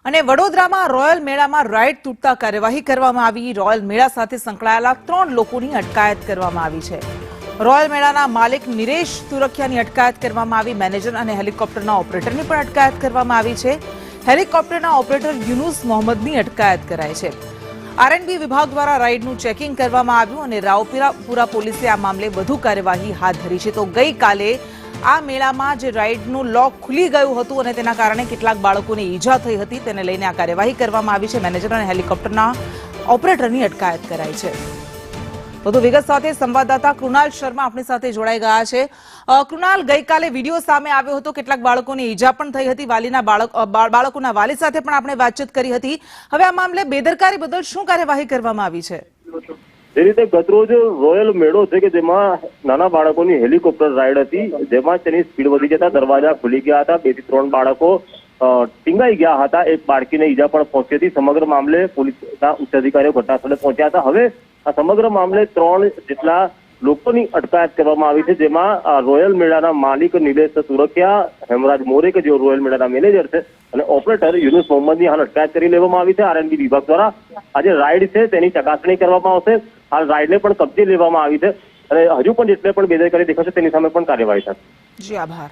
અને વડોદરામાં રોયલ મેળામાં રાઇડ તૂટતા કાર્યવાહી કરવામાં આવી। રોયલ મેળા સાથે સંકળાયેલા 3 લોકોની અટકાયત કરવામાં આવી છે। રોયલ મેળાના માલિક નિરેશ તુરખિયાની અટકાયત કરવામાં આવી। મેનેજર અને હેલિકોપ્ટરના ઓપરેટરની પણ અટકાયત કરવામાં આવી છે। હેલિકોપ્ટરના ઓપરેટર યુનુસ મોહમ્મદની અટકાયત કરાઈ છે। આરએનબી વિભાગ દ્વારા રાઇડનું ચેકિંગ કરવામાં આવ્યું અને રાવપુરા પોલીસે આ મામલે વધુ કાર્યવાહી હાથ ધરી છે। તો ગઈકાલે આ મેળામાં જે રાઇડનું લોક ખુલી ગયું હતું અને તેના કારણે કેટલાક બાળકોને ઈજા થઈ હતી, તેને લઈને આ કાર્યવાહી કરવામાં આવી છે। મેનેજર અને હેલિકોપ્ટરના ઓપરેટરની અટકાયત કરાઈ છે। વધુ વિગત સાથે સંવાદદાતા કૃણાલ શર્મા આપણી સાથે જોડાઈ ગયા છે। કૃણાલ, ગઈકાલે વિડીયો સામે આવ્યો હતો, કેટલાક બાળકોને ઈજા પણ થઈ હતી। બાળકોના વાલી સાથે પણ આપણે વાતચીત કરી હતી। હવે આ મામલે બેદરકારી બદલ શું કાર્યવાહી કરવામાં આવી છે? જે રીતે ગતરોજ રોયલ મેળો છે કે જેમાં નાના બાળકોની હેલિકોપ્ટર રાઇડ હતી, જેમાં તેની સ્પીડ વધી જતા દરવાજા ખુલી ગયા હતા। 2 થી 3 બાળકો ટીંગાઈ ગયા હતા। એક બાળકીને ઈજા પણ પહોંચી હતી। સમગ્ર મામલે પોલીસના ઉચ્ચ અધિકારીઓ ઘટનાસ્થળે પહોંચ્યા હતા। હવે આ સમગ્ર મામલે 3 જેટલા લોકોની અટકાયત કરવામાં આવી છે, જેમાં રોયલ મેળાના માલિક નિલેશ તુરખિયા, હેમરાજ મોરે કે જેઓ રોયલ મેળાના મેનેજર છે, અને ઓપરેટર યુનુસ મોહમ્મદની હાલ અટકાયત કરી લેવામાં આવી છે। આરએનબી વિભાગ દ્વારા આજે રાઇડ છે તેની ચકાસણી કરવામાં આવશે। હાલ રાઇડને પણ કબજે લેવામાં આવી છે અને હજુ પણ જેટલે પણ બેદરકારી દેખાશે તેની સામે પણ કાર્યવાહી થશે। જી, આભાર।